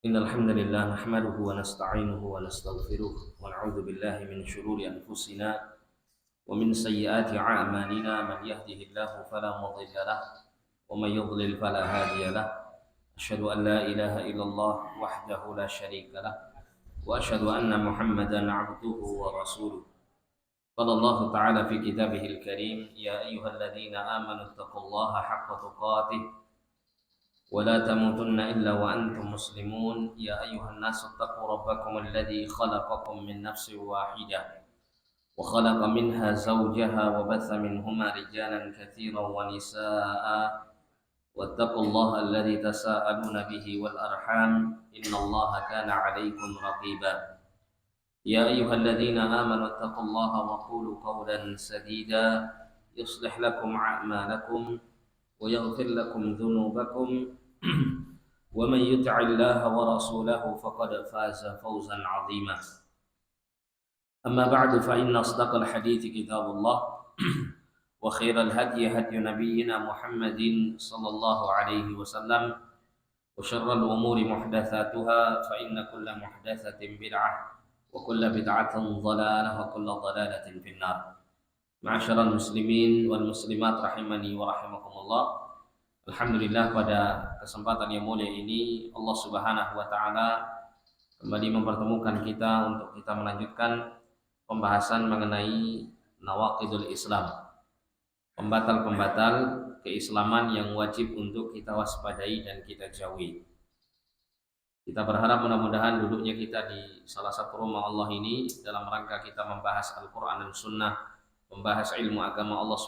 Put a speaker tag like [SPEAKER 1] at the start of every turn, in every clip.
[SPEAKER 1] إن الحمد لله نحمده ونستعينه ونستغفره ونعوذ بالله من شرور أنفسنا ومن سيئات أعمالنا. من يهده الله فلا مضل له ومن يضلل فلا هادي له. أشهد أن لا إله إلا الله وحده لا شريك له وأشهد أن محمدا عبده ورسوله. قال الله تعالى في كتابه الكريم: يا أيها الذين آمنوا اتقوا الله حق تقاته ولا تموتن إلا وأنتم مسلمون. يا أيها الناس اتقوا ربكم الذي خلقكم من نفس واحدة وخلق منها زوجها وبث منهما رجالا كثيرا ونساء واتقوا الله الذي تساءلون به والأرحام إن الله كان عليكم رقيبا. يا أيها الذين آمنوا اتقوا الله وقولوا قولا سديدا يصلح لكم أعمالكم ويغفر لكم ذنوبكم ومن يطع الله ورسوله فقد فاز فوزا عظيما. أما بعد فإن أصدق الحديث كتاب الله وخير الهدي هدي نبينا محمد صلى الله عليه وسلم وشر الأمور محدثاتها فإن كل محدثة بدعة وكل بدعة ضلالة وكل ضلالة في النار. معاشر المسlimin wal muslimat rahimani wa rahimakumullah. Alhamdulillah, pada kesempatan yang mulia ini Allah Subhanahu wa taala kembali mempertemukan kita untuk kita melanjutkan pembahasan mengenai nawaqidul Islam, pembatal-pembatal keislaman yang wajib untuk kita waspadai dan kita jauhi. Kita berharap mudah-mudahan duduknya kita di salah satu rumah Allah ini dalam rangka kita membahas Al-Quran dan Sunnah, membahas ilmu agama Allah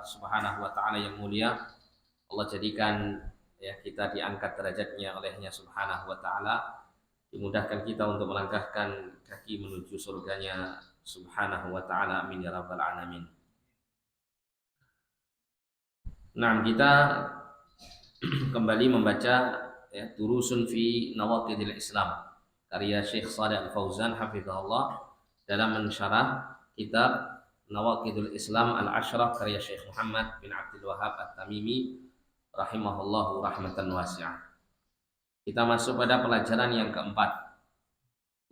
[SPEAKER 1] Subhanahu wa taala yang mulia. Allah jadikan kita diangkat derajatnya olehnya Subhanahu wa taala, dimudahkan kita untuk melangkahkan kaki menuju surganya Subhanahu wa taala. Amin ya rabbal alamin. Nah, kita kembali membaca Durusun fi Nawaqidil Islam karya Syekh Shalih Al-Fauzan hafizahullah dalam mensyarah kitab Nawaqidul Islam Al-Ashraf karya Syekh Muhammad bin Abdul Wahhab At-Tamimi rahimahullahu rahmatan wasi'ah. Kita masuk pada pelajaran yang keempat,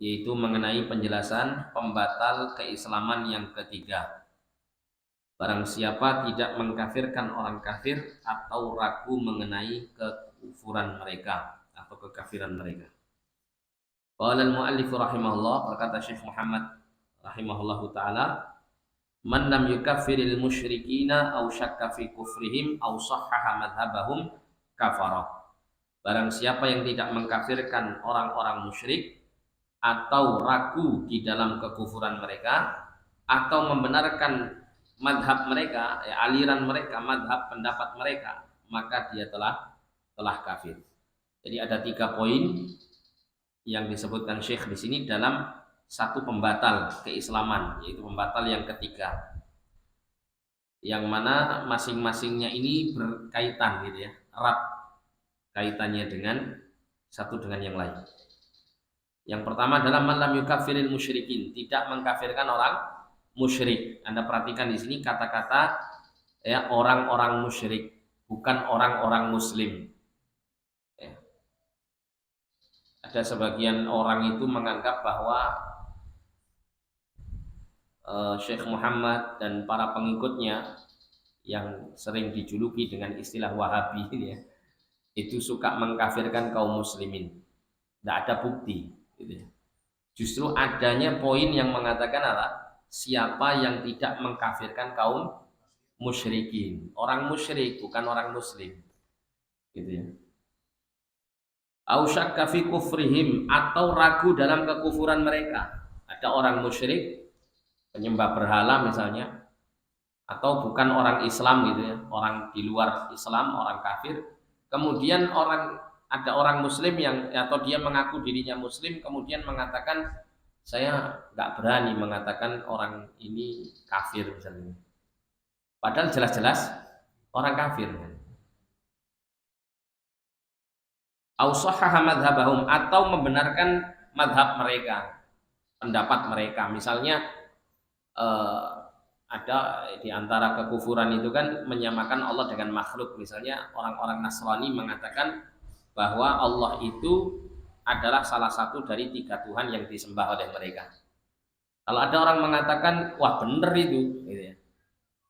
[SPEAKER 1] yaitu mengenai penjelasan pembatal keislaman yang ketiga. Barang siapa tidak mengkafirkan orang kafir atau ragu mengenai kekufuran mereka atau kekafiran mereka. Qala al-muallif rahimahullah, berkata Syekh Muhammad rahimahullahu taala, man lam yukaffiril musyrikina aw syakka fi kufrihim aw sahhaha madhhabahum kafara. Barang siapa yang tidak mengkafirkan orang-orang musyrik atau ragu di dalam kekufuran mereka atau membenarkan madhab mereka, aliran mereka, madhab pendapat mereka, maka dia telah kafir. Jadi ada 3 poin yang disebutkan Syekh di sini dalam satu pembatal keislaman, yaitu pembatal yang ketiga, yang mana masing-masingnya ini berkaitan erat kaitannya dengan satu dengan yang lain. Yang pertama adalah man lam yukaffiril musyrikin, tidak mengkafirkan orang musyrik. Anda perhatikan di sini kata-kata orang-orang musyrik, bukan orang-orang muslim. Ada sebagian orang itu menganggap bahwa Syekh Muhammad dan para pengikutnya yang sering dijuluki dengan istilah Wahabi itu suka mengkafirkan kaum muslimin. Tidak ada bukti Justru adanya poin yang mengatakan siapa yang tidak mengkafirkan kaum musyrikin, orang musyrik bukan orang muslim, Au syakka fi kufrihim, atau ragu dalam kekufuran mereka. Ada orang musyrik, penyembah berhala misalnya, atau bukan orang Islam orang di luar Islam, orang kafir. Kemudian ada orang muslim yang atau dia mengaku dirinya muslim, kemudian mengatakan saya nggak berani mengatakan orang ini kafir misalnya, padahal jelas-jelas orang kafir. Au sahhaha madhhabahum, atau membenarkan madhab mereka, pendapat mereka. Misalnya ada di antara kekufuran itu kan menyamakan Allah dengan makhluk. Misalnya orang-orang Nasrani mengatakan bahwa Allah itu adalah salah satu dari 3 Tuhan yang disembah oleh mereka. Kalau ada orang mengatakan, wah benar itu, gitu ya.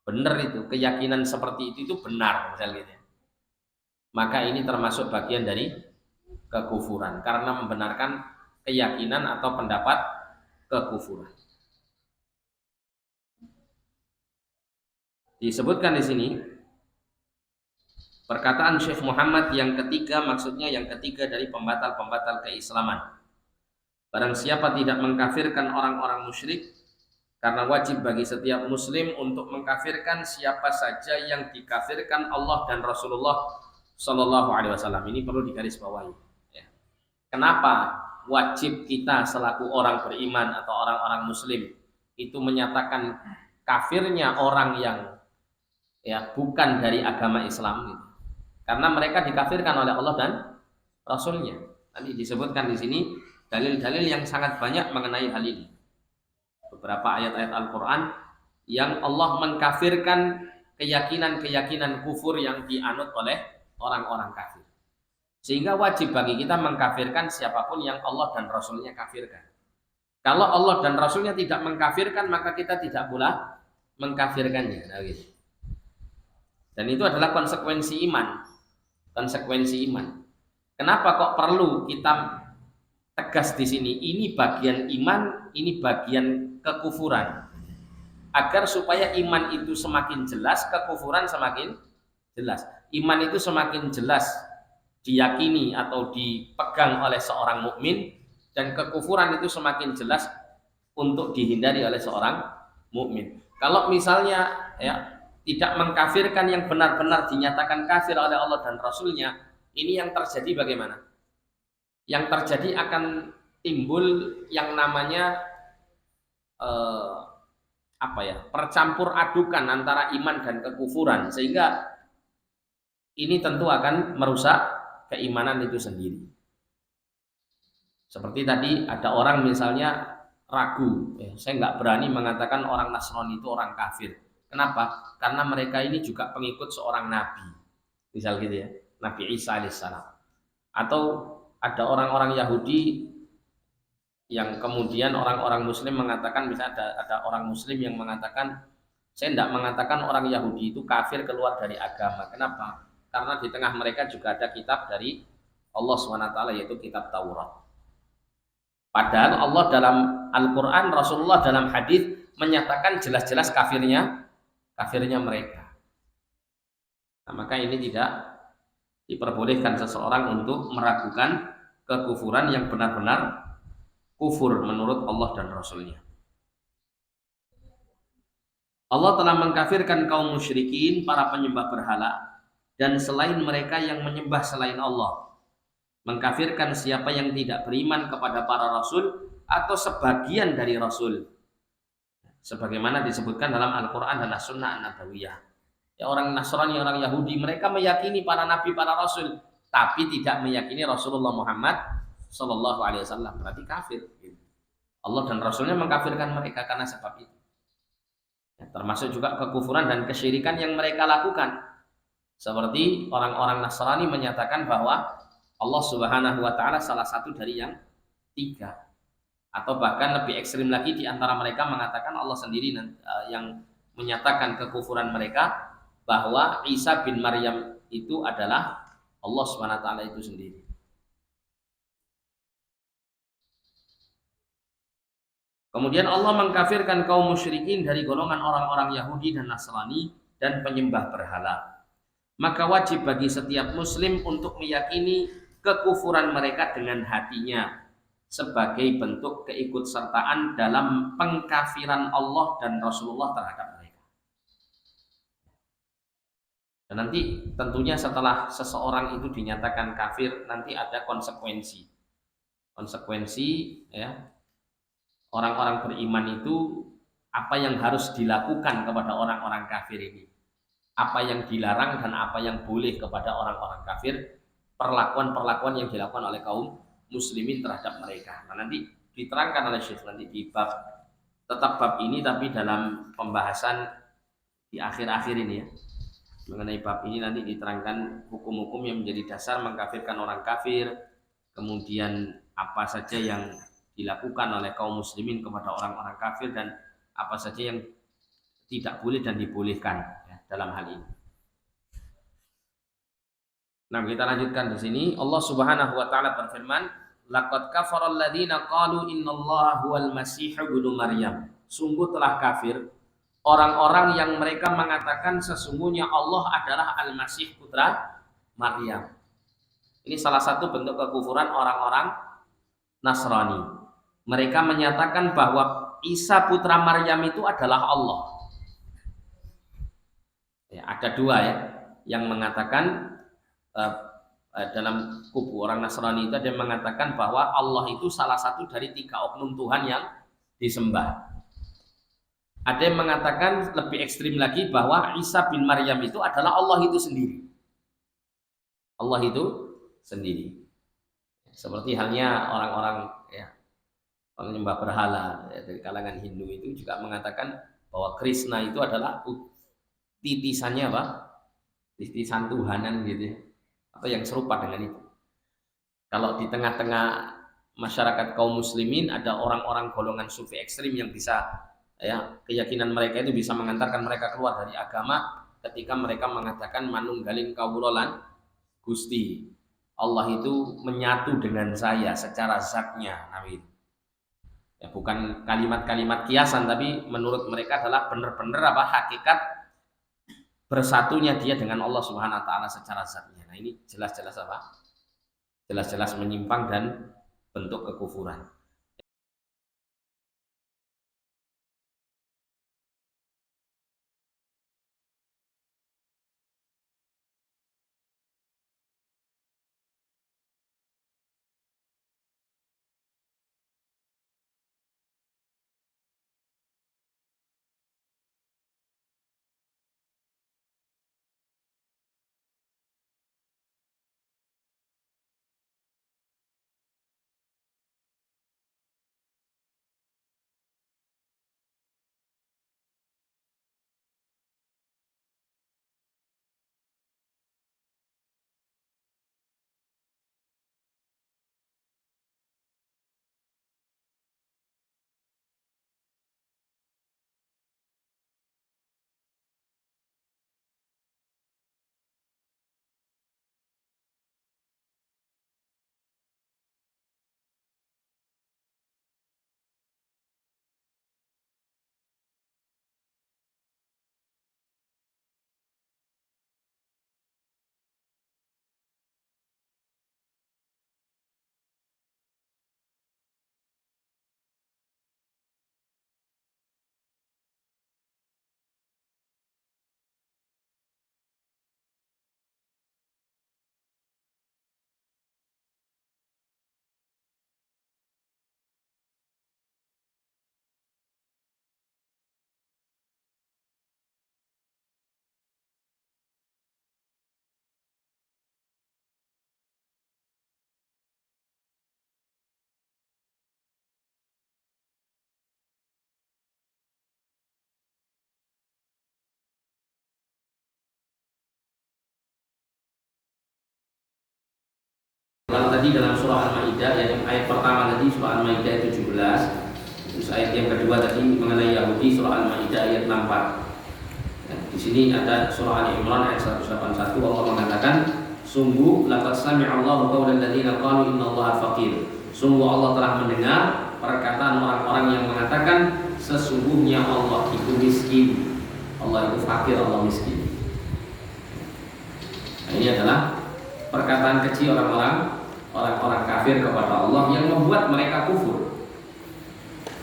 [SPEAKER 1] Benar itu, keyakinan seperti itu benar, misalnya gitu ya. Maka ini termasuk bagian dari kekufuran karena membenarkan keyakinan atau pendapat kekufuran. Disebutkan di sini perkataan Syekh Muhammad yang ketiga, maksudnya yang ketiga dari pembatal-pembatal keislaman. Barang siapa tidak mengkafirkan orang-orang musyrik, karena wajib bagi setiap muslim untuk mengkafirkan siapa saja yang dikafirkan Allah dan Rasulullah Shallallahu Alaihi Wasallam. Ini perlu digarisbawahi. Ya. Kenapa wajib kita selaku orang beriman atau orang-orang muslim itu menyatakan kafirnya orang yang ya bukan dari agama Islam gitu. Karena mereka dikafirkan oleh Allah dan Rasulnya. Nanti disebutkan di sini dalil-dalil yang sangat banyak mengenai hal ini. Beberapa ayat-ayat Al-Quran yang Allah mengkafirkan keyakinan-keyakinan kufur yang dianut oleh orang-orang kafir. Sehingga wajib bagi kita mengkafirkan siapapun yang Allah dan Rasulnya kafirkan. Kalau Allah dan Rasulnya tidak mengkafirkan, maka kita tidak pula mengkafirkannya. Nah, gitu. Dan itu adalah konsekuensi iman. Konsekuensi iman. Kenapa kok perlu kita tegas di sini? Ini bagian iman, ini bagian kekufuran. Agar supaya iman itu semakin jelas, kekufuran semakin jelas. Iman itu semakin jelas diyakini atau dipegang oleh seorang mukmin, dan kekufuran itu semakin jelas untuk dihindari oleh seorang mukmin. Kalau misalnya ya tidak mengkafirkan yang benar-benar dinyatakan kafir oleh Allah dan Rasulnya, ini yang terjadi bagaimana? Yang terjadi akan timbul yang namanya percampur adukan antara iman dan kekufuran, sehingga ini tentu akan merusak keimanan itu sendiri. Seperti tadi ada orang misalnya ragu, saya nggak berani mengatakan orang Nasrani itu orang kafir. Kenapa? Karena mereka ini juga pengikut seorang nabi, misal gitu ya, Nabi Isa alaihissalam. Atau ada orang-orang Yahudi yang kemudian orang-orang Muslim mengatakan, misalnya ada orang Muslim yang mengatakan, saya tidak mengatakan orang Yahudi itu kafir keluar dari agama. Kenapa? Karena di tengah mereka juga ada kitab dari Allah SWT, yaitu kitab Taurat. Padahal Allah dalam Al-Quran, Rasulullah dalam hadis menyatakan jelas-jelas kafirnya mereka. Nah, maka ini tidak diperbolehkan seseorang untuk meragukan kekufuran yang benar-benar kufur menurut Allah dan Rasulnya. Allah telah mengkafirkan kaum musyrikin, para penyembah berhala, dan selain mereka yang menyembah selain Allah. Mengkafirkan siapa yang tidak beriman kepada para rasul atau sebagian dari rasul, sebagaimana disebutkan dalam Al-Quran dan As-Sunnah An-Nabawiyah. Ya, orang Nasrani, orang Yahudi, mereka meyakini para nabi, para rasul, tapi tidak meyakini Rasulullah Muhammad Sallallahu Alaihi Wasallam, berarti kafir. Allah dan Rasulnya mengkafirkan mereka karena sebab itu. Ya, termasuk juga kekufuran dan kesyirikan yang mereka lakukan. Seperti orang-orang Nasrani menyatakan bahwa Allah Subhanahu wa Ta'ala salah satu dari yang 3. Atau bahkan lebih ekstrim lagi, di antara mereka mengatakan Allah sendiri yang menyatakan kekufuran mereka, bahwa Isa bin Maryam itu adalah Allah SWT itu sendiri. Kemudian Allah mengkafirkan kaum musyrikin dari golongan orang-orang Yahudi dan Nasrani dan penyembah berhala. Maka wajib bagi setiap muslim untuk meyakini kekufuran mereka dengan hatinya sebagai bentuk keikutsertaan dalam pengkafiran Allah dan Rasulullah terhadap mereka. Dan nanti tentunya setelah seseorang itu dinyatakan kafir, nanti ada konsekuensi ya. Orang-orang beriman itu apa yang harus dilakukan kepada orang-orang kafir ini, apa yang dilarang dan apa yang boleh kepada orang-orang kafir, perlakuan-perlakuan yang dilakukan oleh kaum muslimin terhadap mereka. Nah, nanti diterangkan oleh Syekh nanti di tetap bab ini, tapi dalam pembahasan di akhir-akhir ini ya. Mengenai bab ini nanti diterangkan hukum-hukum yang menjadi dasar mengkafirkan orang kafir, kemudian apa saja yang dilakukan oleh kaum muslimin kepada orang-orang kafir dan apa saja yang tidak boleh dan dibolehkan ya, dalam hal ini. Nah, kita lanjutkan di sini. Allah Subhanahu wa taala berfirman, "Laqad kafara alladziina qalu innallaha huwal masih ibnu Maryam." Sungguh telah kafir orang-orang yang mereka mengatakan sesungguhnya Allah adalah Al-Masih putra Maryam. Ini salah satu bentuk kekufuran orang-orang Nasrani. Mereka menyatakan bahwa Isa putra Maryam itu adalah Allah. Ya, ada dua ya yang mengatakan dalam kubu orang Nasrani itu ada yang mengatakan bahwa Allah itu salah satu dari 3 oknum Tuhan yang disembah. Ada yang mengatakan lebih ekstrim lagi bahwa Isa bin Maryam itu adalah Allah itu sendiri. Allah itu sendiri. Seperti halnya orang-orang ya, penyembah berhala ya, dari kalangan Hindu itu juga mengatakan bahwa Krishna itu adalah titisannya apa? Titisan Tuhanan gitu ya. Atau yang serupa dengan itu. Kalau di tengah-tengah masyarakat kaum muslimin ada orang-orang golongan sufi ekstrim yang bisa ya, keyakinan mereka itu bisa mengantarkan mereka keluar dari agama ketika mereka mengatakan manunggaling kawulolan Gusti. Allah itu menyatu dengan saya secara zatnya. Amin. Ya, bukan kalimat-kalimat kiasan, tapi menurut mereka adalah benar-benar apa hakikat bersatunya dia dengan Allah Subhanahu wa taala secara zatnya. Nah, ini jelas-jelas apa? Jelas-jelas menyimpang dan bentuk kekufuran. Kalau tadi dalam surah Al-Maidah yang ayat pertama tadi surah Al-Maidah 17, terus ayat yang kedua tadi mengenai Yahudi surah Al-Maidah ayat 64. Ya, di sini ada surah Ali Imran ayat 181 Allah mengatakan sungguh laqad sami'a Allahu qawlan alladziina qalu innallaha faqir. Sungguh Allah telah mendengar perkataan orang-orang yang mengatakan sesungguhnya Allah itu miskin. Allah itu fakir, Allah miskin. Nah, ini adalah perkataan kecil orang-orang kafir kepada Allah yang membuat mereka kufur.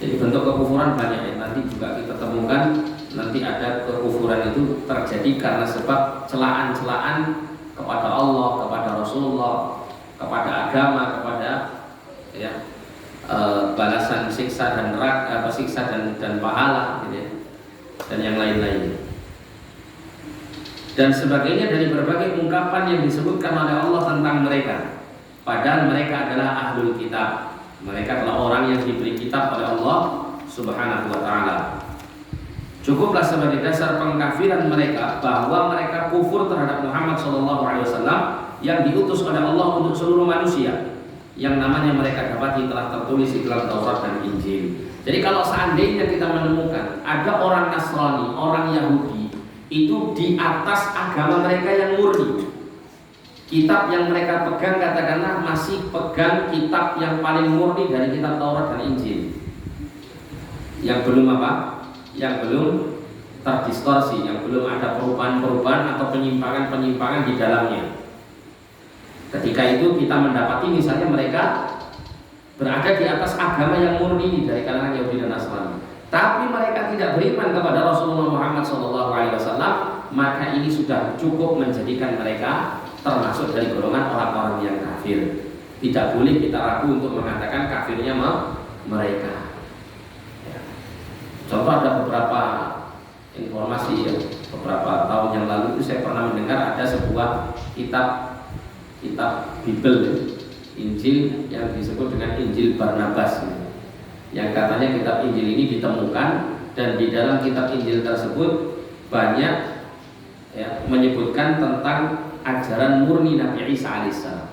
[SPEAKER 1] Jadi bentuk kekufuran banyak ya. Nanti juga kita temukan nanti ada kekufuran itu terjadi karena sebab celaan-celaan kepada Allah, kepada Rasulullah, kepada agama, kepada ya, balasan siksa dan neraka, siksa dan pahala gitu ya. Dan yang lain-lainnya. Dan sebagainya dari berbagai ungkapan yang disebutkan oleh Allah tentang mereka. Padahal mereka adalah ahlul kitab. Mereka adalah orang yang diberi kitab oleh Allah Subhanahu wa taala. Cukuplah sebagai dasar pengkafiran mereka bahwa mereka kufur terhadap Muhammad SAW yang diutus oleh Allah untuk seluruh manusia, yang namanya mereka dapati telah tertulis di dalam Taurat dan Injil. Jadi kalau seandainya kita menemukan ada orang Nasrani, orang Yahudi itu di atas agama mereka yang murni, kitab yang mereka pegang katakanlah masih pegang kitab yang paling murni dari kitab Taurat dan Injil, yang belum apa? Yang belum terdistorsi, yang belum ada perubahan-perubahan atau penyimpangan-penyimpangan di dalamnya. Ketika itu kita mendapati misalnya mereka berada di atas agama yang murni dari kalangan Yahudi dan Nasrani, tapi mereka tidak beriman kepada Rasulullah Muhammad SAW, maka ini sudah cukup menjadikan mereka termasuk dari golongan orang-orang yang kafir. Tidak boleh kita ragu untuk mengatakan kafirnya mereka. Contoh ada beberapa informasi ya, beberapa tahun yang lalu itu saya pernah mendengar ada sebuah kitab Bible ya, Injil yang disebut dengan Injil Barnabas ya, yang katanya kitab Injil ini ditemukan dan di dalam kitab Injil tersebut banyak ya, menyebutkan tentang ajaran murni Nabi Isa alaihissalam.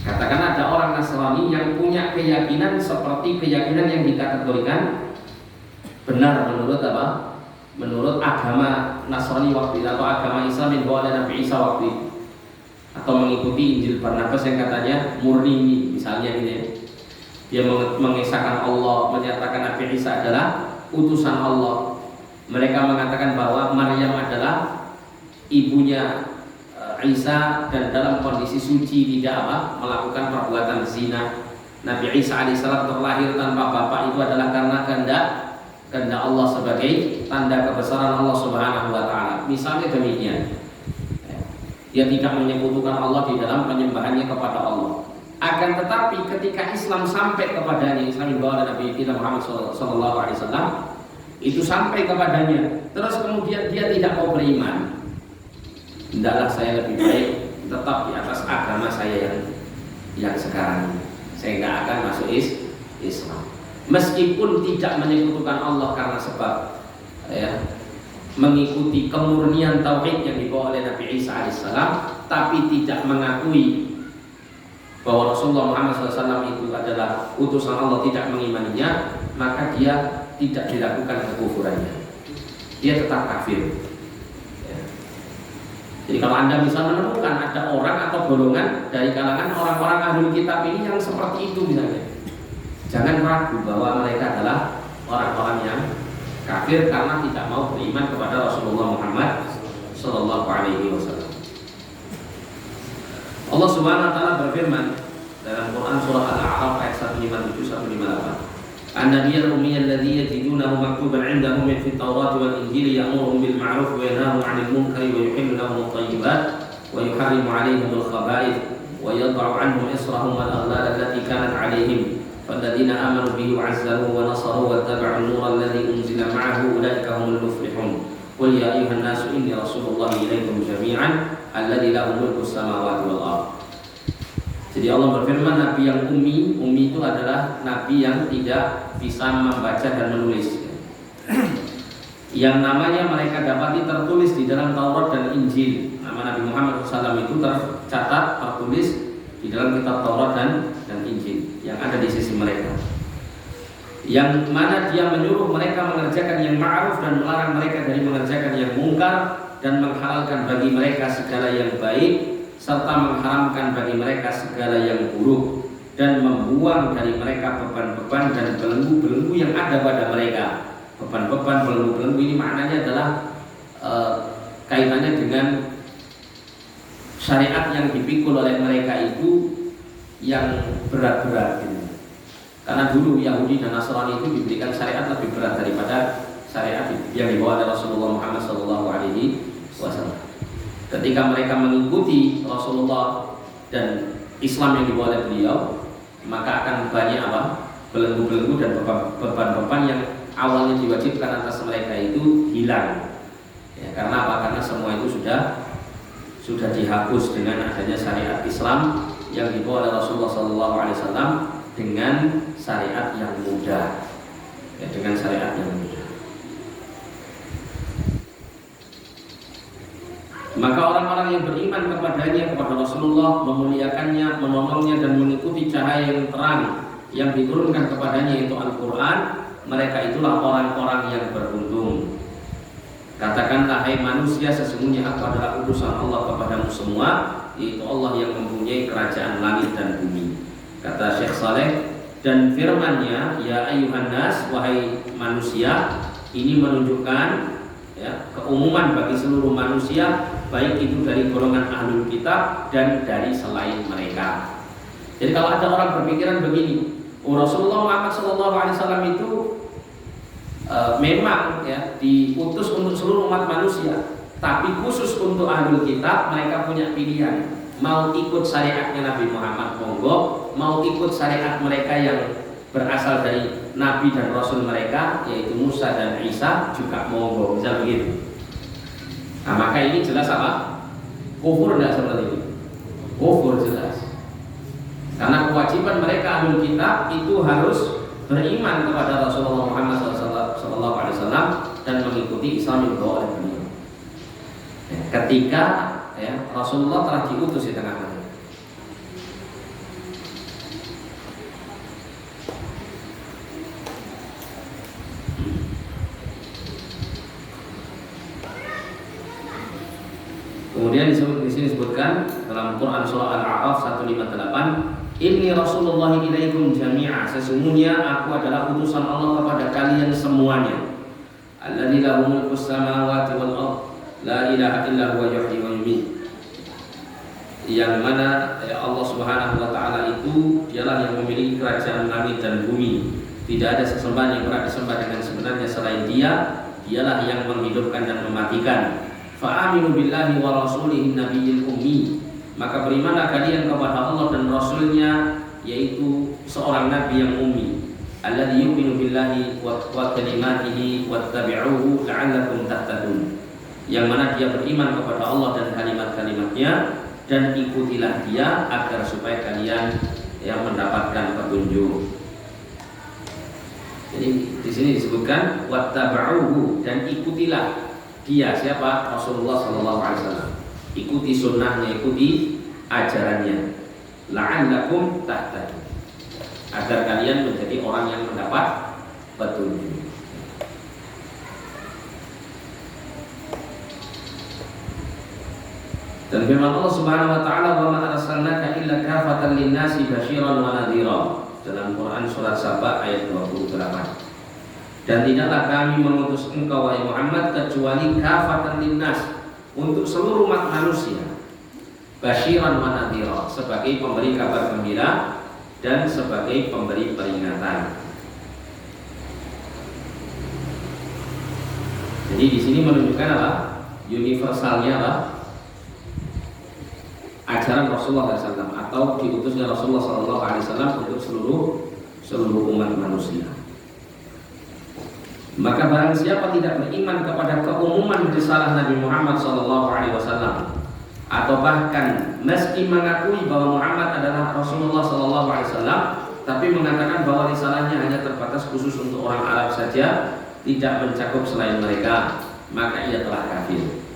[SPEAKER 1] Katakan ada orang Nasrani yang punya keyakinan seperti keyakinan yang dikategorikan benar menurut apa? Menurut agama Nasrani waktu itu atau agama Islam yang dibawa oleh Nabi Isa waktu itu, atau mengikuti Injil Barnabas yang katanya murni ini, misalnya ini ya. Dia mengesahkan Allah, menyatakan Nabi Isa adalah utusan Allah. Mereka mengatakan bahwa Maryam adalah ibunya Isa dan dalam kondisi suci, tidak apa? Melakukan perbuatan zina. Nabi Isa alaihissalam terlahir tanpa bapak itu adalah karena kehendak Allah sebagai tanda kebesaran Allah Subhanahu wa taala. Misalnya demikian. Dia tidak menyekutukan Allah di dalam penyembahannya kepada Allah. Akan tetapi ketika Islam sampai kepadanya, Islam dibawa oleh Nabi kita Muhammad SAW, itu sampai kepadanya, terus kemudian dia tidak mau beriman. Hendaklah saya lebih baik tetap di atas agama saya yang sekarang. Saya nggak akan masuk Islam. Meskipun tidak menyekutukan Allah karena sebab ya, mengikuti kemurnian tauhid yang dibawa oleh Nabi Isa alaihissalam, tapi tidak mengakui bahwa Rasulullah Muhammad SAW itu adalah utusan Allah, tidak mengimaninya, maka dia tidak dilakukan kekufurannya, dia tetap kafir ya. Jadi kalau Anda bisa menemukan ada orang atau golongan dari kalangan orang-orang ahlul kitab ini yang seperti itu misalnya, jangan ragu bahwa mereka adalah orang-orang yang kafir karena tidak mau beriman kepada Rasulullah Muhammad Sallallahu Alaihi Wasallam. Allah Subhanahu Wa Taala berfirman dalam Quran surah Al-A'raf ayat 157-158, An-Nabiyyul Ummiyyu alladzi yajidunahu maktuban 'indahum fi at-Taurati wal Injili ya'muruhum bil ma'ruf wa yanhahum 'anil munkari wa yuhillu lahum at-thayyibat wa yuharrimu 'alaihim al-khaba'ith wa yad'u 'anhum israhum wal aghlal allati kanat 'alaihim فالذين آمنوا به وعزروه ونصروه واتبعوا النور الذي أنزل معه أولئك هم المفلحون قل يا أيها الناس إني رسول الله إليكم جميعا الذي له ملك السماوات والأرض. Jadi Allah berfirman, Nabi yang ummi itu adalah Nabi yang tidak bisa membaca dan menulis, yang namanya mereka dapati tertulis di dalam Taurat dan Injil. Nama Nabi Muhammad SAW itu tercatat, tertulis di dalam kitab Taurat dan Injil yang ada di sisi mereka, yang mana dia menyuruh mereka mengerjakan yang ma'ruf dan melarang mereka dari mengerjakan yang mungkar, dan menghalalkan bagi mereka segala yang baik serta mengharamkan bagi mereka segala yang buruk, dan membuang dari mereka beban-beban dan belenggu-belenggu yang ada pada mereka. Beban-beban, belenggu-belenggu ini maknanya adalah kaitannya dengan syariat yang dipikul oleh mereka itu yang berat-berat gitu. Karena dulu Yahudi dan Nasrani itu diberikan syariat lebih berat daripada syariat yang dibawa oleh Rasulullah Muhammad SAW. Ketika mereka mengikuti Rasulullah dan Islam yang dibawa oleh beliau, maka akan banyak apa? Belenggu-belenggu dan beban-beban yang awalnya diwajibkan atas mereka itu hilang. Ya, karena apa? Karena semua itu sudah dihapus dengan adanya syariat Islam yang dibawa oleh Rasulullah SAW dengan syariat yang mudah, ya, dengan syariat yang mudah. Maka orang-orang yang beriman kepadanya, kepada Rasulullah, memuliakannya, menolongnya dan mengikuti cahaya yang terang yang diturunkan kepadanya yaitu Al-Quran, mereka itulah orang-orang yang beruntung. Katakanlah, hai manusia, sesungguhnya aku adalah utusan Allah kepadamu semua, yaitu Allah yang mempunyai kerajaan langit dan bumi. Kata Syekh Saleh, dan firman-Nya, ya ayyuhan nas, wahai manusia, ini menunjukkan ya, keumuman bagi seluruh manusia, baik itu dari golongan ahlul kitab dan dari selain mereka. Jadi kalau ada orang berpikiran begini, Rasulullah Muhammad SAW itu memang ya diutus untuk seluruh umat manusia, tapi khusus untuk ahlul kitab mereka punya pilihan, mau ikut syariatnya Nabi Muhammad monggo, mau ikut syariat mereka yang berasal dari Nabi dan Rasul mereka yaitu Musa dan Isa juga monggo, bisa begitu. Nah maka ini jelas apa? Kufur tidak seperti ini? Kufur jelas. Karena kewajiban mereka ahlul kitab itu harus beriman kepada Rasulullah Muhammad SAW dan mengikuti Islam yang dibawa oleh beliau. Ketika ya, Rasulullah telah diutus di tengah mereka. Kemudian di sini disebutkan dalam Quran surah Al-A'raf 158, Inni Rasulullah ilaikum jami'a, sesungguhnya aku adalah utusan Allah kepada kalian semuanya. Alladzi lahu mulkus samawati wal ardh, la ilaha illa huwa yuhyi wa yumiit. Yang mana ya Allah Subhanahu wa taala itu dialah yang memiliki kerajaan langit dan bumi. Tidak ada sesembahan yang berhak disembah dengan sebenarnya selain Dia. Dialah yang menghidupkan dan mematikan. Fa'aminu billahi wa rasulihi nabiyil ummi, maka berimanlah kalian kepada Allah dan Rasulnya, yaitu seorang nabi yang ummi. Alladzi yu'minu billahi wa kalimatihi wattabi'uhu la'allakum tahtadun, yang mana dia beriman kepada Allah dan kalimat-kalimatnya, dan ikutilah dia agar supaya kalian yang mendapatkan petunjuk. Jadi di sini disebutkan wattaba'uhu, dan ikutilah dia, siapa? Rasulullah SAW. Ikuti sunnahnya, ikuti ajarannya. La'allakum tahtadun, agar kalian menjadi orang yang mendapat petunjuk. Dan firman Allah Subhanahu wa taala, "Wa ma arsalnaka illa kafatan lin-nasi basyiran wa nadhira." Dalam Quran surat Saba ayat 28. Dan tidaklah kami mengutus engkau wahai Muhammad kecuali kafatan linnas, untuk seluruh umat manusia, basyiran wa nadhira, sebagai pemberi kabar gembira dan sebagai pemberi peringatan. Jadi di sini menunjukkan apa? Universalnya apa? Ajaran Rasulullah SAW atau diutusnya Rasulullah SAW untuk seluruh umat manusia. Maka barang siapa tidak beriman kepada keumuman risalah Nabi Muhammad SAW, atau bahkan meski mengakui bahwa Muhammad adalah Rasulullah SAW, tapi mengatakan bahwa risalahnya hanya terbatas khusus untuk orang Arab saja, tidak mencakup selain mereka, maka ia telah kafir.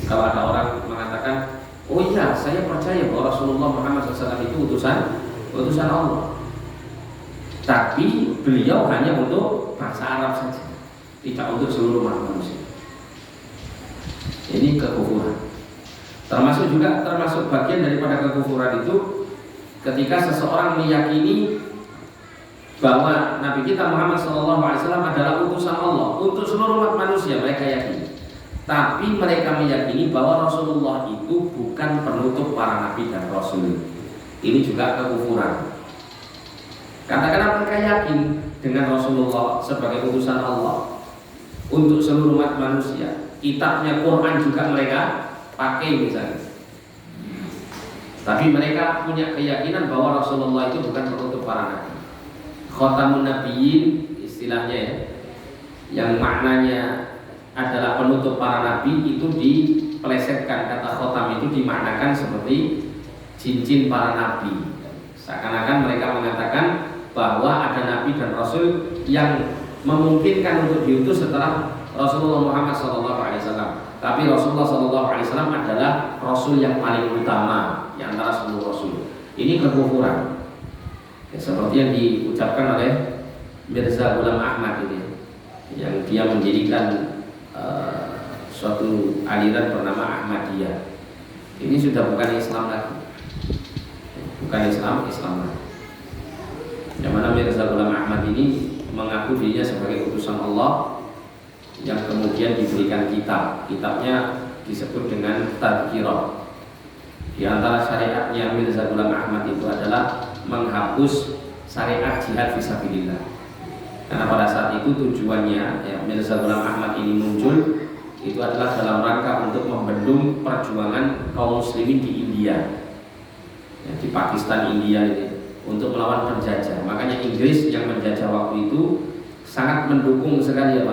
[SPEAKER 1] Kalau ada orang mengatakan, oh iya, saya percaya bahwa Rasulullah Muhammad SAW itu utusan Allah, tapi beliau hanya untuk bangsa Arab saja, tidak untuk seluruh umat manusia. Ini kekufuran. Termasuk bagian daripada kekufuran itu ketika seseorang meyakini bahwa Nabi kita Muhammad SAW adalah utusan Allah untuk seluruh umat manusia, mereka yakini. Tapi mereka meyakini bahwa Rasulullah itu bukan penutup para nabi dan rasul. Ini juga kekufuran. Katakanlah mereka yakin dengan Rasulullah sebagai utusan Allah untuk seluruh umat manusia, kitabnya Quran juga mereka pakai misalnya, tapi mereka punya keyakinan bahwa Rasulullah itu bukan penutup para nabi, khatamun nabiyyin istilahnya ya, yang maknanya adalah penutup para nabi, itu dipelesetkan. Kata khatam itu dimaknakan seperti cincin para nabi, seakan-akan mereka mengatakan bahwa ada nabi dan rasul yang memungkinkan untuk diutus setelah Rasulullah Muhammad SAW. Tapi Rasulullah SAW adalah Rasul yang paling utama di antara seluruh Rasul. Ini kekufuran. Ya, seperti yang diucapkan oleh Mirza Ghulam Ahmad ini, yang dia mendirikan suatu aliran bernama Ahmadiyah. Ini sudah bukan Islam lagi, bukan Islam lagi. Yang mana Mirza Ghulam Ahmad ini mengaku dirinya sebagai utusan Allah yang kemudian diberikan kitabnya disebut dengan Tadhkirah. Di antara syariatnya Mirza Ghulam Ahmad itu adalah menghapus syariat jihad fisabilillah. Karena pada saat itu tujuannya Mirza Ghulam Ahmad ini muncul itu adalah dalam rangka untuk membendung perjuangan kaum muslimin di India, di Pakistan, India ini, untuk melawan penjajah. Makanya Inggris yang menjajah waktu itu sangat mendukung sekali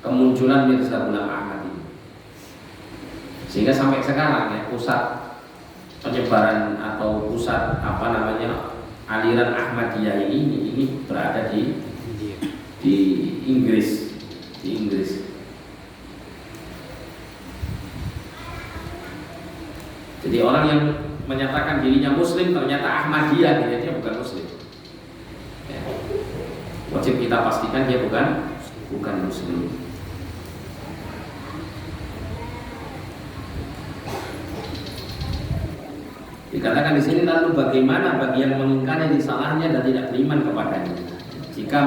[SPEAKER 1] kemunculan Mirza Ghulam Ahmad ini. Sehingga sampai sekarang pusat penyebaran atau pusat aliran Ahmadiyah ini berada di Inggris, Jadi orang yang menyatakan dirinya Muslim ternyata Ahmadiyah, dia bukan Muslim. Ya. Wajib kita pastikan dia bukan Muslim. Dikatakan di sini, lalu bagaimana bagi yang mengingkari risalahnya dan tidak beriman kepadanya? Jika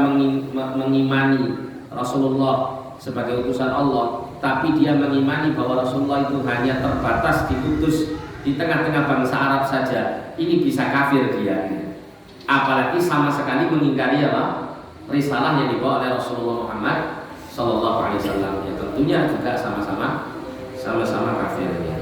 [SPEAKER 1] mengimani Rasulullah sebagai utusan Allah, tapi dia mengimani bahwa Rasulullah itu hanya terbatas diutus di tengah-tengah bangsa Arab saja, ini bisa kafir dia. Apalagi sama sekali mengingkari risalah yang dibawa oleh Rasulullah Muhammad SAW. Ya tentunya juga sama-sama kafir dia.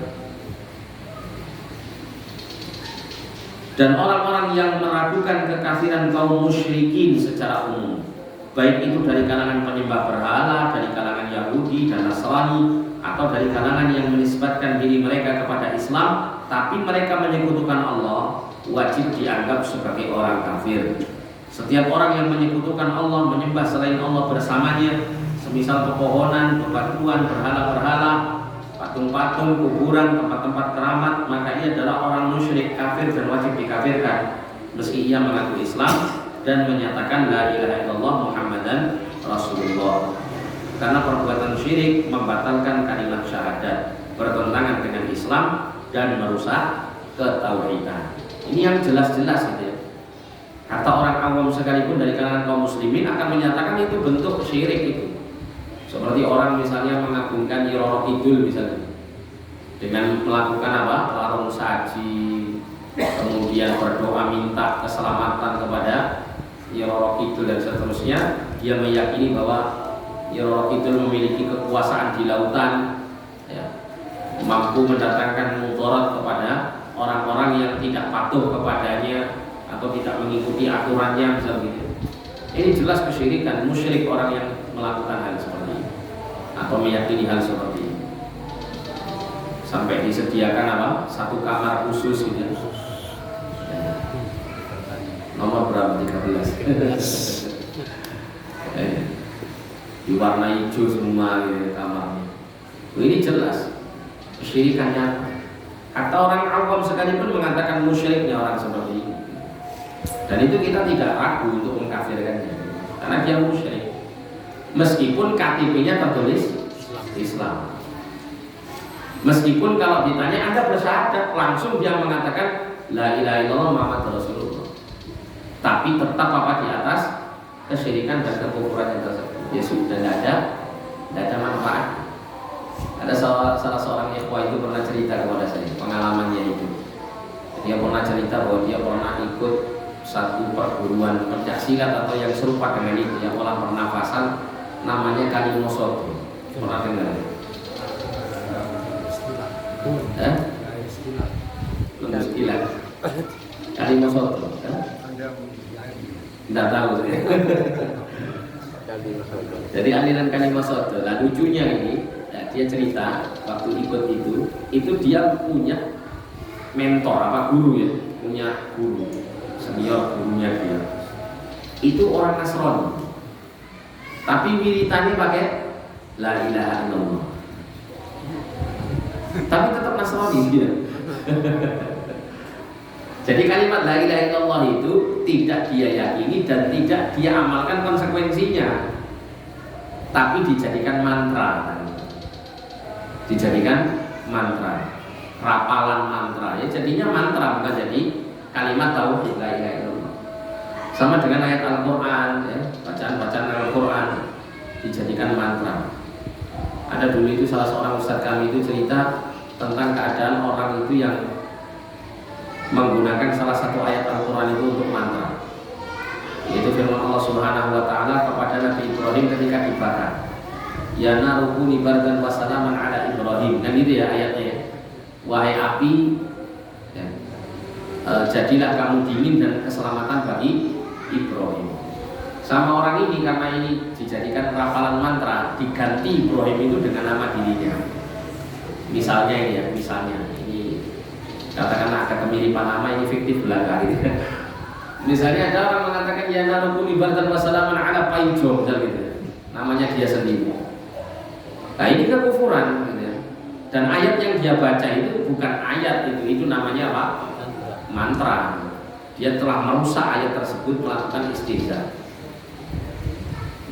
[SPEAKER 1] Dan orang-orang yang meragukan kekafiran kaum musyrikin secara umum, baik itu dari kalangan penyembah berhala, dari kalangan Yahudi dan Nasrani, atau dari kalangan yang menisbatkan diri mereka kepada Islam, tapi mereka menyekutukan Allah, wajib dianggap sebagai orang kafir. Setiap orang yang menyekutukan Allah, menyembah selain Allah bersamanya, semisal pepohonan, bebatuan, berhala-berhala, patung-patung, kuburan, tempat-tempat keramat, maka ia adalah orang musyrik, kafir, dan wajib dikafirkan meski ia mengaku Islam dan menyatakan la ilaha illallah Muhammadan Rasulullah. Karena perbuatan syirik membatalkan kalimat syahadat, bertentangan dengan Islam dan merusak ketauhidan. Ini yang jelas-jelas gitu ya. Kata orang awam sekalipun dari kalangan kaum muslimin akan menyatakan itu bentuk syirik itu. Seperti orang misalnya mengagungkan Nyi Roro Kidul misalnya, dengan melakukan larung saji, kemudian berdoa minta keselamatan kepada Nyi Roro Kidul dan seterusnya. Dia meyakini bahwa Nyi Roro Kidul memiliki kekuasaan di lautan, mampu mendatangkan mudarat kepada orang-orang yang tidak patuh kepadanya atau tidak mengikuti aturannya misalnya gitu. Ini jelas kesyirikan, musyrik orang yang melakukan hal seperti ini atau meyakini hal seperti ini. Sampai disediakan satu kamar khusus gitu. Nomor berapa? 13. Diwarna hijau semua gitu kamarnya. Ini jelas kesyirikannya. Kata orang awam sekalipun mengatakan musyriknya orang seperti ini. Dan itu kita tidak ragu untuk mengkafirkannya, karena dia musyrik. Meskipun KTP-nya tertulis Islam. Meskipun kalau ditanya Anda bersyahadat, langsung dia mengatakan la ilaha illallah Muhammad Rasulullah. Tapi tetap di atas kesyirikan dan kekufuran yang tersebut. Ya sudah, tidak ada manfaat. Ada salah seorang ikhwah itu pernah cerita kepada saya pengalamannya itu. Dia pernah cerita bahwa dia pernah ikut satu perguruan pencaksilat atau yang serupa dengan itu, yang olah pernafasan, namanya Kalimosoto. Pernah dengar? Istilah Kalimosoto. Tidak tahu saya. Jadi aliran Kalimosoto. Nah lucunya ini, dia cerita waktu ikut itu dia punya mentor guru ya, punya guru senior gurunya dia. Itu orang Nasrani, tapi wiritannya pakai la ilaha illallah. Tapi tetap Nasrani dia. Jadi kalimat la ilaha illallah itu tidak dia yakini dan tidak dia amalkan konsekuensinya, tapi dijadikan mantra. Dijadikan mantra, rapalan mantra. Ya jadinya mantra, bukan jadi kalimat tauhid la ilaha illallah. Sama dengan ayat Al-Qur'an, ya, bacaan-bacaan Al-Qur'an dijadikan mantra. Ada dulu itu salah seorang ustadz kami itu cerita tentang keadaan orang itu yang menggunakan salah satu ayat Al-Quran itu untuk mantra, yaitu firman Allah Subhanahu wa Ta'ala kepada Nabi Ibrahim ketika dibakar, ya narukuni bardan wa salaman ala Ibrahim. Dan itu ya ayatnya, wahai api, ya, jadilah kamu dingin dan keselamatan bagi Ibrahim. Sama orang ini, karena ini dijadikan rafalan mantra, diganti Ibrahim itu dengan nama dirinya. Misalnya ini ya, misalnya ini katakanlah ada kemiripan nama, ini fiktif belaka gitu. Misalnya ada orang mengatakan ya narukuni bardan wa salaman ala Paijo, gitu. Namanya dia sendiri. Nah ini kekufuran gitu ya. Dan ayat yang dia baca itu bukan ayat itu namanya apa? Mantra. Dia telah merusak ayat tersebut, melakukan istihza,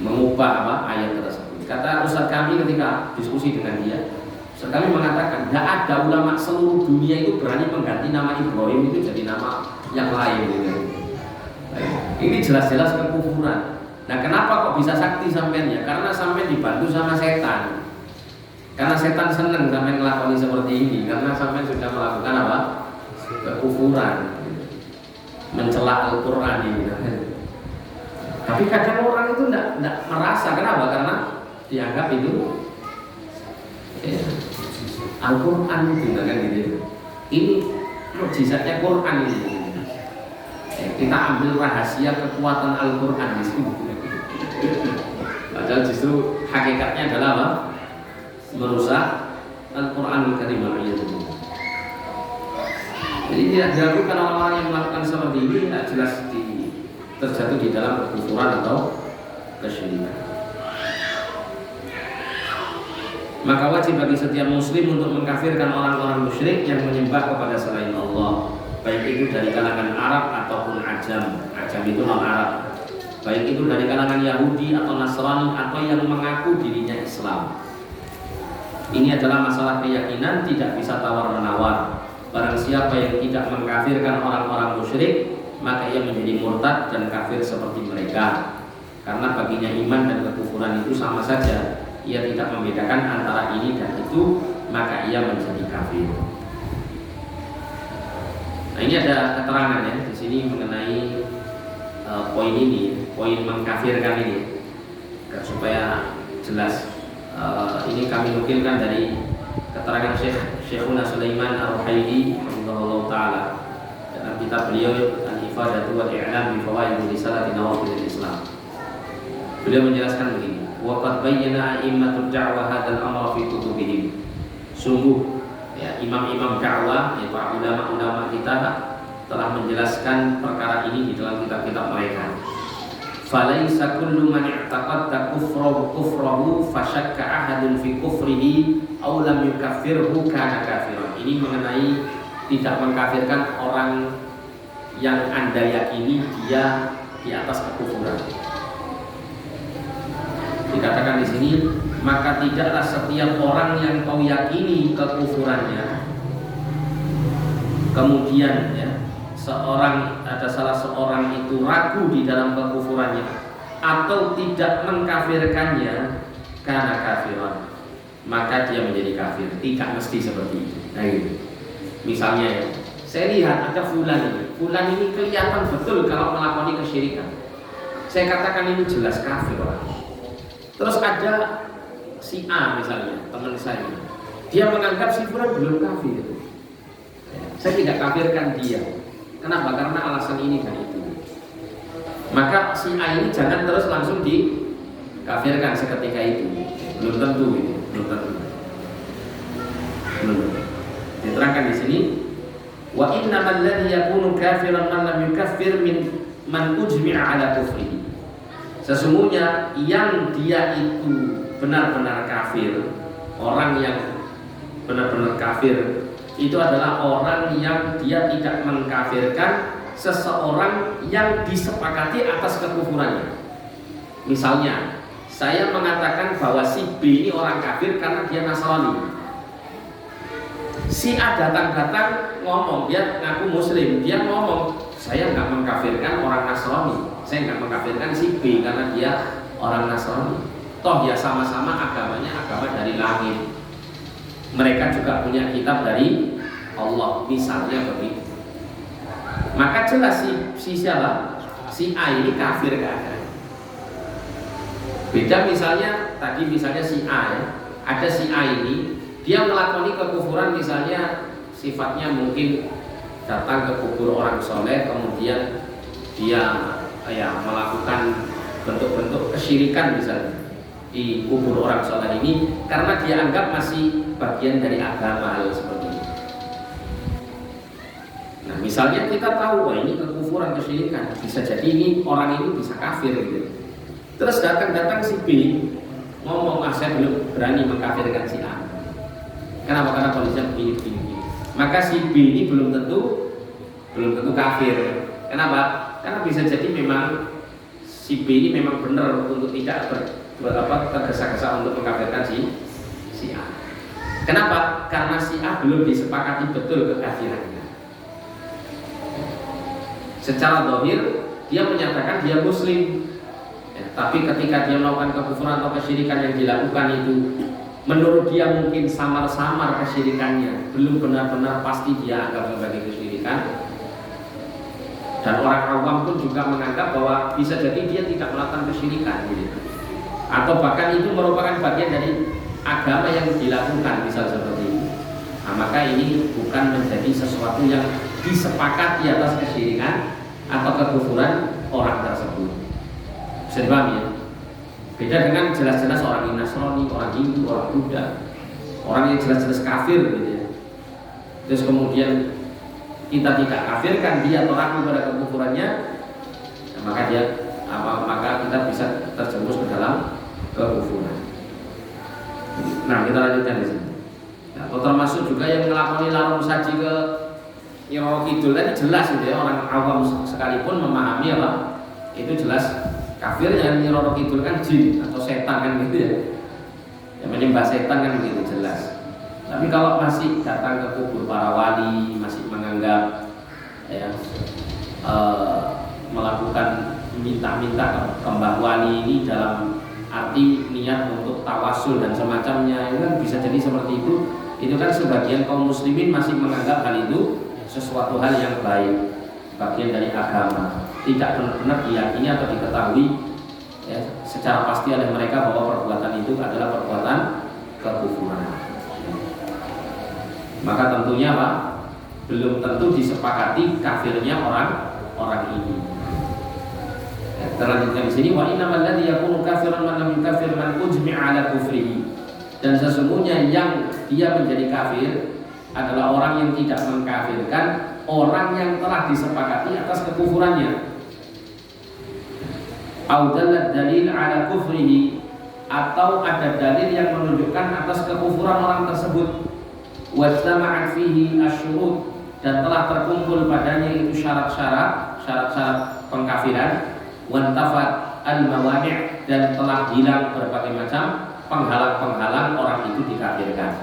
[SPEAKER 1] mengubah apa ayat tersebut. Kata ustadz kami ketika diskusi dengan dia, ustadz kami mengatakan tidak ada ulama seluruh dunia itu berani mengganti nama Ibrahim itu jadi nama yang lain gitu. Ini jelas-jelas kekufuran. Nah kenapa kok bisa sakti sampean ya? Karena sampean dibantu sama setan. Karena setan senang sampean melakukan seperti ini, karena sampean sudah melakukan apa? Kekufuran, mencela Al-Quran ini. Tapi kadang orang itu tidak merasa, kenapa? Karena dianggap itu ya, Al-Quran itu kan gitu. Ini mukjizatnya Quran ini. Kita ambil rahasia kekuatan Al-Quran di sini. Padahal justru hakikatnya adalah apa? Merusak Al-Quran Karim. Jadi tidak diragukan orang-orang yang melakukan seperti ini tidak jelas terjatuh di dalam kekufuran atau kesyirikan. Maka wajib bagi setiap muslim untuk mengkafirkan orang-orang musyrik yang menyembah kepada selain Allah, baik itu dari kalangan Arab ataupun Ajam. Ajam itu non Arab. Baik itu dari kalangan Yahudi atau Nasrani atau yang mengaku dirinya Islam. Ini adalah masalah keyakinan, tidak bisa tawar-menawar. Barang siapa yang tidak mengkafirkan orang-orang musyrik, maka ia menjadi murtad dan kafir seperti mereka. Karena baginya iman dan kekufuran itu sama saja. Ia tidak membedakan antara ini dan itu, maka ia menjadi kafir. Nah ini ada keterangan ya di sini mengenai poin ini, poin mengkafirkan ini, supaya jelas. Ini kami nukilkan dari keterangan Syekhuna Sulaiman Ar-Ruhaili rahimahullah taala dalam kitab beliau Al-Ifadatu wal I'lam bi Fawaid Risalah Nawaqidil Islam. Beliau menjelaskan begini, wa qad bayyana a'immatud da'wah hadzal amra fi kutubihim. Sungguh ya, imam-imam dakwah, yaitu ulama-ulama kita telah menjelaskan perkara ini di dalam kitab-kitab mereka. Falaisa kullu man i'taqadda kufrahu fashakka ahadun fi kufrihi aw lam yukaffirhu kana kafiran. Ini mengenai tidak mengkafirkan orang yang Anda yakini dia di atas kekufuran. Dikatakan di sini, maka tidaklah setiap orang yang kau yakini kekufurannya kemudian ya ada salah seorang itu ragu di dalam kekufurannya atau tidak mengkafirkannya karena kafiran, maka dia menjadi kafir. Tidak mesti seperti itu. Nah gitu. Misalnya ya, saya lihat ada fulan ini kelihatan betul kalau melakoni kesyirikan. Saya katakan ini jelas kafir orang. Terus ada si A misalnya, teman saya, dia menganggap si fulan belum kafir. Saya tidak kafirkan dia. Kenapa? Karena alasan ini dan itu. Maka si A ini jangan terus langsung dikafirkan seketika itu. Belum tentu ini, belum tentu. Diterangkan di sini, wa innamal ladzi yakunu kafiran man lam yukaffir man ujmi'a ala kufrihi. Sesungguhnya yang dia itu
[SPEAKER 2] benar-benar kafir, orang yang benar-benar kafir itu adalah orang yang dia tidak mengkafirkan seseorang yang disepakati atas kekufurannya. Misalnya, saya mengatakan bahwa si B ini orang kafir karena dia Nasrani. Si A datang ngomong, dia ngaku muslim, dia ngomong, saya nggak mengkafirkan orang Nasrani, saya nggak mengkafirkan si B karena dia orang Nasrani. Toh ya sama-sama agamanya agama dari langit. Mereka juga punya kitab dari Allah, misalnya begitu. Maka jelas si siapa? Si A ini kafir kan? Beda misalnya tadi misalnya si A ya, ada si A ini dia melakoni kekufuran misalnya sifatnya mungkin datang ke kubur orang soleh kemudian dia melakukan bentuk-bentuk kesyirikan misalnya di kubur orang soleh ini karena dia anggap masih bagian dari agama hal seperti ini. Nah misalnya kita tahu wah ini kekufuran kesyirikan, bisa jadi ini orang ini bisa kafir gitu. Terus datang si B ngomong saya belum berani mengkafirkan si A. Kenapa? Karena kondisinya begini. Maka si B ini belum tentu kafir. Kenapa? Karena bisa jadi memang si B ini memang benar untuk tidak tergesa-gesa untuk mengkafirkan si A. Kenapa? Karena si A belum disepakati betul kekafirannya. Secara zahir dia menyatakan dia muslim, ya, tapi ketika dia melakukan kekufuran atau kesyirikan yang dilakukan itu menurut dia mungkin samar-samar kesyirikannya, belum benar-benar pasti dia anggap sebagai kesyirikan. Dan orang awam pun juga menganggap bahwa bisa jadi dia tidak melakukan kesyirikan gitu. Atau bahkan itu merupakan bagian dari agama yang dilakukan, misal seperti ini. Nah, maka ini bukan menjadi sesuatu yang disepakati atas kesyirikan atau kekufuran orang tersebut. Bisa dipahami ya? Beda dengan jelas-jelas orang Nasrani, orang Hindu, orang Buddha, orang yang jelas-jelas kafir gitu ya. Terus kemudian kita tidak kafirkan dia atau ragu pada kekufurannya, nah, maka kita bisa terjerumus ke dalam kekufuran. Nah kita lanjutkan di sini. Nah, termasuk juga yang melakoni larung saji ke Nyiro Kidul tadi jelas gitu ya, orang awam sekalipun memahami apa itu jelas kafir. Yang Nyiro Kidul kan jin atau setan kan gitu ya, yang menyembah setan kan begitu jelas. Tapi kalau masih datang ke kubur para wali, masih menganggap ya, melakukan minta-minta ke mbah wali ini dalam arti niat untuk tawasul dan semacamnya, itu kan bisa jadi seperti itu kan sebagian kaum muslimin masih menganggap hal itu sesuatu hal yang baik, bagian dari agama, tidak benar-benar diyakini atau diketahui ya, secara pasti oleh mereka bahwa perbuatan itu adalah perbuatan kekufuran. Maka tentunya Pak, belum tentu disepakati kafirnya orang ini. Terlanjutkan di sini, wa innamal ladzi yakunu kafiran man lam yukafir man ujmi'a ala kufrihi. Dan sesungguhnya yang dia menjadi kafir adalah orang yang tidak mengkafirkan orang yang telah disepakati atas kekufurannya. Au dalal dalil ala kufrihi, atau ada dalil yang menunjukkan atas kekufuran orang tersebut. Wajtama'at fihi asyurut, dan telah terkumpul padanya itu syarat-syarat pengkafiran. Wantafat al-mawani', dan telah hilang berbagai macam penghalang-penghalang orang itu dikafirkan.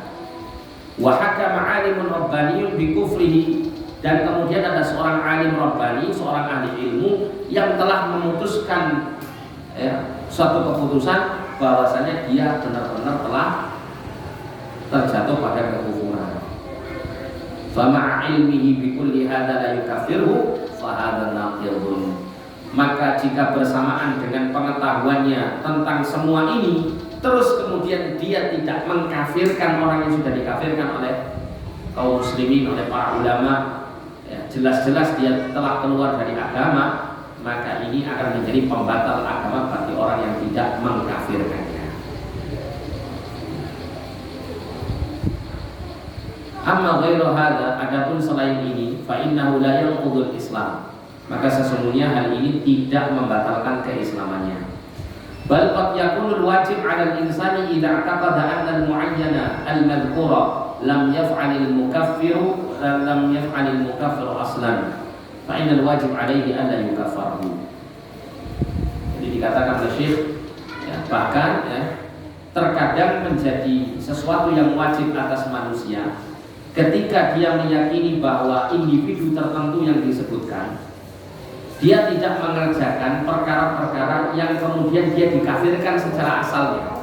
[SPEAKER 2] Wa hakama 'alimun rabbaniyun bi kufrihi, dan kemudian ada seorang alim rabbani, seorang ahli ilmu yang telah memutuskan suatu keputusan bahwasanya dia benar-benar telah terjatuh pada kekufuran. Fa ma'a ilmihi bi kulli hadza la yukaffiru fa hadza naqidun. Maka jika bersamaan dengan pengetahuannya tentang semua ini, terus kemudian dia tidak mengkafirkan orang yang sudah dikafirkan oleh kaum muslimin, oleh para ulama, ya, jelas-jelas dia telah keluar dari agama, maka ini akan menjadi pembatal agama bagi orang yang tidak mengkafirkannya. Amma ghairu hadza, adapun selain ini, fa innahu la yanqudul Islam, maka sesungguhnya hal ini tidak membatalkan keislamannya. Bal qad yakunul wajib 'ala al-insani idza i'taqada anna al-mu'ayyana al-madhkura lam yaf'alil mukaffiru aslan fa innal wajib 'alaihi an la yukaffaru. Jadi dikatakan oleh Syekh ya, bahkan ya, terkadang menjadi sesuatu yang wajib atas manusia ketika dia meyakini bahwa individu tertentu yang disebutkan dia tidak mengerjakan perkara-perkara yang kemudian dia dikafirkan secara asalnya,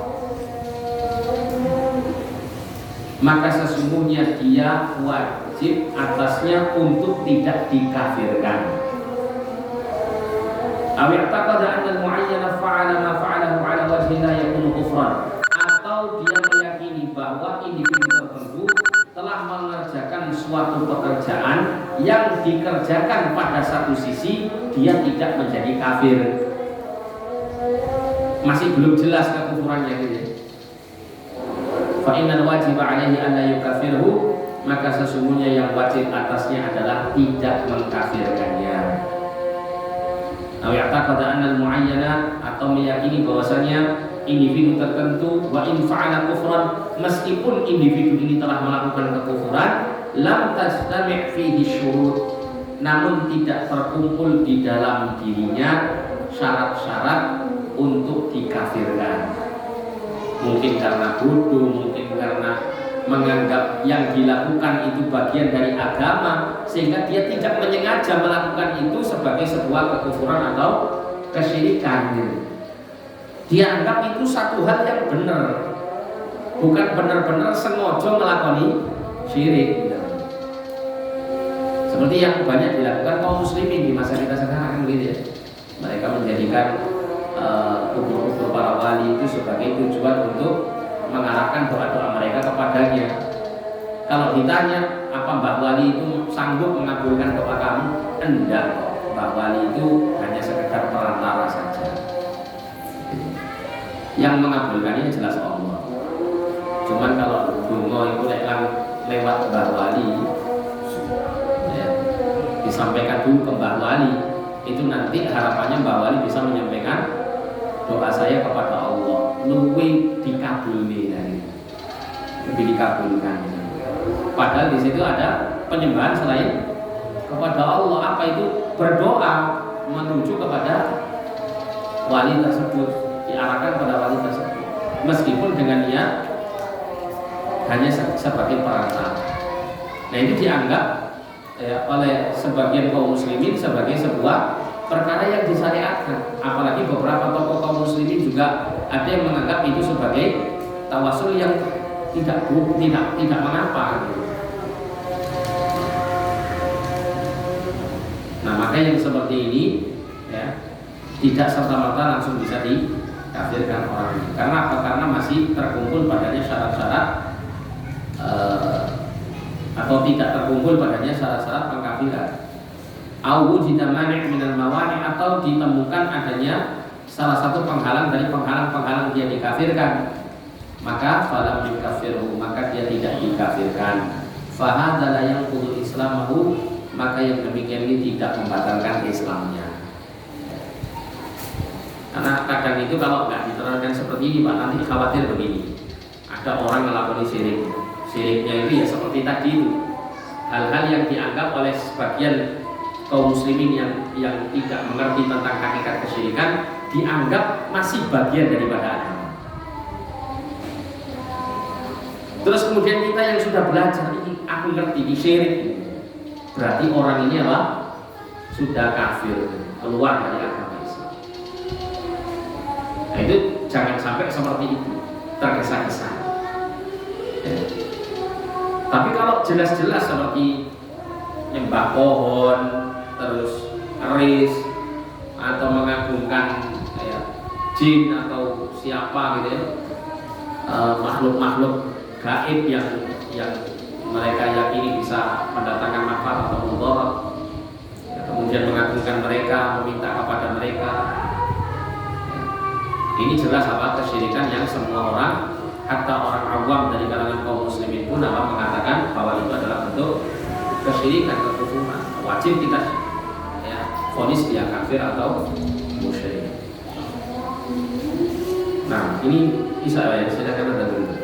[SPEAKER 2] maka sesungguhnya dia wajib atasnya untuk tidak dikafirkan. Aw i'taqada anna al-mu'ayyana fa'ala ma fa'alahu 'ala wajhin la yakunu kufran, atau dia meyakini bahwa individu tertentu telah mengerjakan suatu pekerjaan yang dikerjakan pada satu sisi dia tidak menjadi kafir. Masih belum jelas kekufurannya gitu. Fa innal wajiba 'alaihi an la yukafirhu, maka sesungguhnya yang wajib atasnya adalah tidak mengkafirkannya. Aw ya'taqada anna al-mu'ayyana, atau meyakini bahwasanya individu tertentu wa in fa'ala kufran, meskipun individu ini telah melakukan kekufuran, lam tajtami' fihi syurut, namun tidak terkumpul di dalam dirinya syarat-syarat untuk dikafirkan. Mungkin karena bodoh, mungkin karena menganggap yang dilakukan itu bagian dari agama, sehingga dia tidak menyengaja melakukan itu sebagai sebuah kekufuran atau kesyirikan. Dia anggap itu satu hal yang benar, bukan benar-benar sengaja melakoni syirik. Seperti yang banyak dilakukan kaum muslimin di masa kita sekarang gitu ya. Mereka menjadikan kubur-kubur para wali itu sebagai tujuan untuk mengarahkan doa-doa mereka kepadanya. Kalau ditanya, apa Mbah Wali itu sanggup mengabulkan doa kamu? Enggak kok. Mbah Wali itu hanya sekedar perantara saja. Yang mengabulkannya jelas Allah. Cuman kalau donga itu lewat Mbah Wali, ya, disampaikan dulu ke Mbah Wali, itu nanti harapannya Mbah Wali bisa menyampaikan doa saya kepada Allah, luwih dikabuli, lebih dikabulkan. Padahal di situ ada penyembahan selain kepada Allah. Apa itu? Berdoa menuju kepada wali tersebut, diarahkan pada wali tersebut, meskipun dengan niat hanya sebagai perantara. Nah, ini dianggap ya, oleh sebagian kaum muslimin sebagai sebuah perkara yang disyariatkan. Apalagi beberapa tokoh kaum muslimin juga ada yang menganggap itu sebagai tawasul yang tidak mengapa gitu. Nah, maka yang seperti ini ya, tidak serta-merta langsung bisa dikafirkan orang ini. Karena apa? Karena masih terkumpul padanya syarat-syarat atau tidak terkumpul padanya syarat-syarat pengkafiran. Au wujida mani' minal mawani', atau ditemukan adanya salah satu penghalang dari penghalang-penghalang dia dikafirkan, maka falam yukafirhu, maka dia tidak dikafirkan. Fahadza la yanqudul islamahu, maka yang demikian ini tidak membatalkan Islamnya. Karena kadang itu kalau nggak diterangkan seperti ini, Pak, nanti khawatir begini. Ada orang melakukan syirik. Syiriknya itu ya seperti tadi itu. Hal-hal yang dianggap oleh sebagian kaum muslimin yang tidak mengerti tentang hakikat kesyirikan dianggap masih bagian daripada agama. Terus kemudian kita yang sudah belajar ini, aku ngerti di syirik, berarti orang ini apa? Sudah kafir, keluar dari agama Islam. Nah, itu jangan sampai seperti itu, tergesa-gesa. Ya. Tapi kalau jelas-jelas seperti nyembah pohon, terus keris, atau mengagungkan jin atau siapa gitu ya, makhluk-makhluk gaib yang mereka yakini bisa mendatangkan manfaat atau mudarat, kemudian mengagungkan mereka, meminta kepada mereka, ini jelas apa? Kesyirikan yang semua orang, hatta orang awam dari kalangan kaum muslimin pun mengatakan bahwa itu adalah bentuk kesyirikan, kekufuran. Wajib kita vonis dia kafir atau musyrik. Nah, ini bisa ya, silakan ada dulu.